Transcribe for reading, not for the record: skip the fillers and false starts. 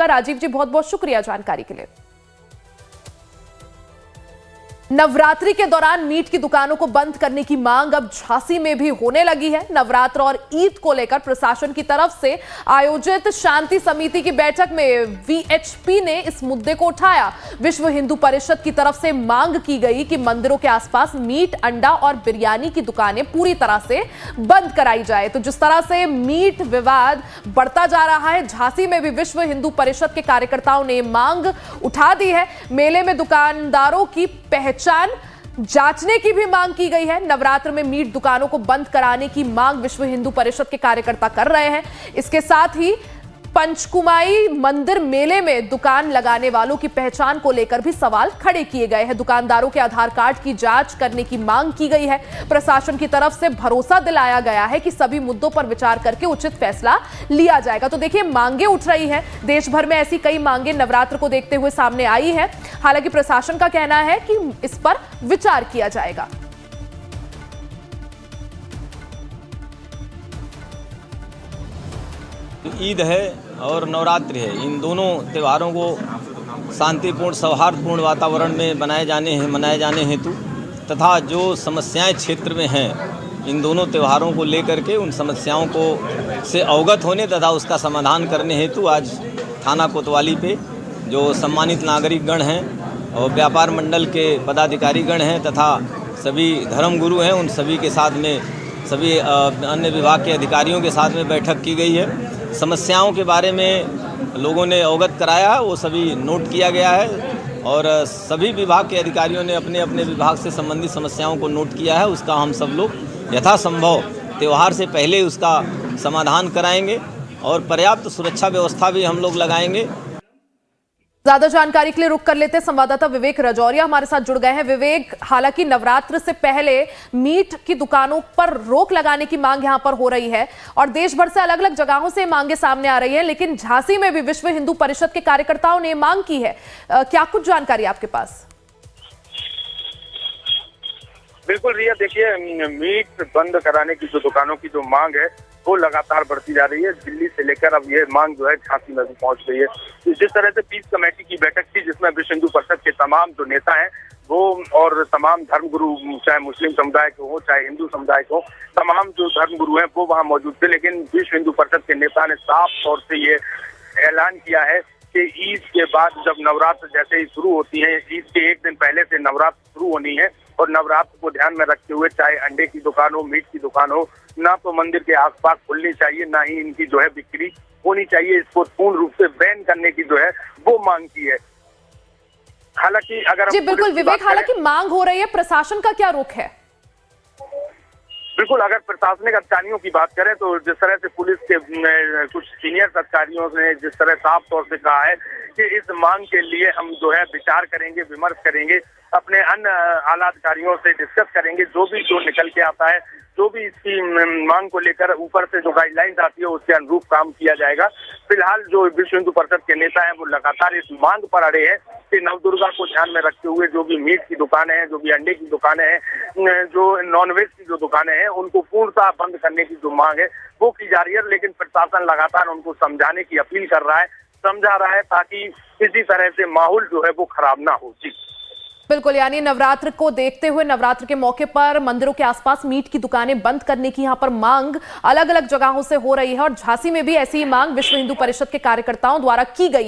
राजीव जी बहुत बहुत शुक्रिया जानकारी के लिए। नवरात्रि के दौरान मीट की दुकानों को बंद करने की मांग अब झांसी में भी होने लगी है। नवरात्र और ईद को लेकर प्रशासन की तरफ से आयोजित शांति समिति की बैठक में वीएचपी ने इस मुद्दे को उठाया। विश्व हिंदू परिषद की तरफ से मांग की गई कि मंदिरों के आसपास मीट, अंडा और बिरयानी की दुकानें पूरी तरह से बंद कराई जाए। तो जिस तरह से मीट विवाद बढ़ता जा रहा है, झांसी में भी विश्व हिंदू परिषद के कार्यकर्ताओं ने मांग उठा दी है। मेले में दुकानदारों की पहचान जांचने की भी मांग की गई है। नवरात्र में मीट दुकानों को बंद कराने की मांग विश्व हिंदू परिषद के कार्यकर्ता कर रहे हैं। इसके साथ ही पंचकुमाई मंदिर मेले में दुकान लगाने वालों की पहचान को लेकर भी सवाल खड़े किए गए हैं। दुकानदारों के आधार कार्ड की जांच करने की मांग की गई है। प्रशासन की तरफ से भरोसा दिलाया गया है कि सभी मुद्दों पर विचार करके उचित फैसला लिया जाएगा। तो देखिए, मांगे उठ रही है। देश भर में ऐसी कई मांगे नवरात्र को देखते हुए सामने आई है। हालांकि प्रशासन का कहना है कि इस पर विचार किया जाएगा। ईद है और नवरात्रि है। इन दोनों त्योहारों को शांतिपूर्ण सौहार्दपूर्ण वातावरण में मनाए जाने हेतु तथा जो समस्याएं क्षेत्र में हैं, इन दोनों त्योहारों को लेकर के उन समस्याओं को से अवगत होने तथा उसका समाधान करने हेतु आज थाना कोतवाली पे जो सम्मानित नागरिकगण हैं और व्यापार मंडल के पदाधिकारीगण हैं तथा सभी धर्मगुरु हैं, उन सभी के साथ में सभी अन्य विभाग के अधिकारियों के साथ में बैठक की गई है। समस्याओं के बारे में लोगों ने अवगत कराया, वो सभी नोट किया गया है और सभी विभाग के अधिकारियों ने अपने अपने विभाग से संबंधित समस्याओं को नोट किया है। उसका हम सब लोग यथासंभव त्यौहार से पहले उसका समाधान कराएंगे और पर्याप्त सुरक्षा व्यवस्था भी हम लोग लगाएंगे। ज्यादा जानकारी के लिए रुक कर लेते हैं। संवाददाता विवेक रजौरिया हमारे साथ जुड़ गए हैं। विवेक, हालांकि नवरात्र से पहले मीट की दुकानों पर रोक लगाने की मांग यहां पर हो रही है और देश भर से अलग अलग जगहों से मांगे सामने आ रही है, लेकिन झांसी में भी विश्व हिंदू परिषद के कार्यकर्ताओं ने मांग की है। क्या कुछ जानकारी आपके पास? बिल्कुल रिया, देखिए, मीट बंद कराने की जो दुकानों की जो मांग है वो लगातार बढ़ती जा रही है। दिल्ली से लेकर अब ये मांग जो है झांसी में भी पहुंच गई है। जिस तरह से पीस कमेटी की बैठक थी जिसमें विश्व हिंदू परिषद के तमाम जो नेता हैं वो और तमाम धर्मगुरु, चाहे मुस्लिम समुदाय के हो चाहे हिंदू समुदाय के हो, तमाम जो धर्मगुरु हैं वो वहाँ मौजूद थे। लेकिन विश्व हिंदू परिषद के नेता ने साफ तौर से ये ऐलान किया है कि ईद के बाद जब नवरात्र जैसे ही शुरू होती है, ईद के एक दिन पहले से नवरात्र शुरू होनी है और नवरात्र को ध्यान में रखते हुए चाहे अंडे की दुकान हो, मीट की दुकान हो, ना तो मंदिर के आसपास खुलनी चाहिए, ना ही इनकी जो है बिक्री होनी चाहिए। इसको पूर्ण रूप से बैन करने की जो है वो मांग की है। हालांकि अगर जी बिल्कुल विवेक, हालांकि मांग हो रही है, प्रशासन का क्या रुख है? बिल्कुल, अगर प्रशासनिक अधिकारियों की बात करें तो जिस तरह से पुलिस के कुछ सीनियर अधिकारियों ने जिस तरह साफ तौर से कहा है कि इस मांग के लिए हम जो है विचार करेंगे, विमर्श करेंगे, अपने अन्य आला अधिकारियों से डिस्कस करेंगे। जो निकल के आता है, जो भी इसकी मांग को लेकर ऊपर से जो गाइडलाइंस आती है उसके अनुरूप काम किया जाएगा। फिलहाल जो विश्व हिंदू परिषद के नेता हैं वो लगातार इस मांग पर अड़े हैं कि नवदुर्गा को ध्यान में रखते हुए जो भी मीट की दुकानें हैं, जो भी अंडे की दुकानें हैं, जो नॉनवेज की जो दुकानें हैं, उनको पूर्णतः बंद करने की जो मांग है वो की जा रही है। लेकिन प्रशासन लगातार उनको समझाने की अपील कर रहा है, समझा रहा है, ताकि किसी तरह से माहौल जो है वो खराब ना हो। जी बिल्कुल, यानी नवरात्र को देखते हुए नवरात्र के मौके पर मंदिरों के आसपास मीट की दुकानें बंद करने की यहां पर मांग अलग अलग जगहों से हो रही है और झांसी में भी ऐसी ही मांग विश्व हिंदू परिषद के कार्यकर्ताओं द्वारा की गई है।